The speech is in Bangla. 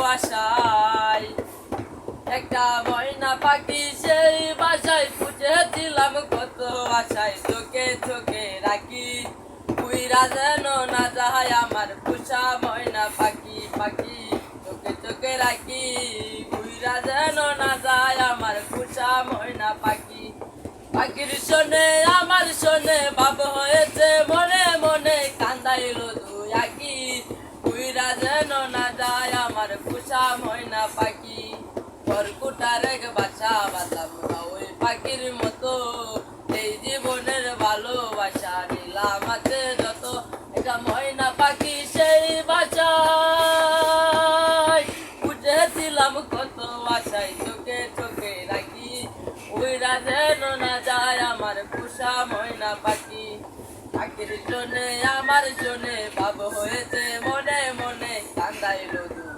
আশায় একটা ময়না পাখি সেই বাসায় পুষেছিলাম কত আশায় চোখে চোখে রাখি উইরা যেন না যায় আমার পোষা ময়না পাখি পাখি চোখে চোখে রাখি উইরা যেন না যায় আমার পোষা ময়না পাখি পাখির শোনে আমার শোনে ভাব হয়েছে মনে মনে কান্দাইল দুই আঁকি উইরা যেন না যায় আমার পোষা ময়না পাখি খড়কুটার এক বাসা বাঁধাম না ওই পাখির মতো এই জীবনের ভালোবাসা নিলাম আছে যত একটা ময়না পাখি সেই বাসায় বুঝেছিলাম কত আশায় চোখে চোখে রাখি উইরা যেন না যায় আমার পোষা ময়না পাখি পাখির জন্যে আমার জন্যে ভাব হয়েছে মনে মনে কান্দাইল দুই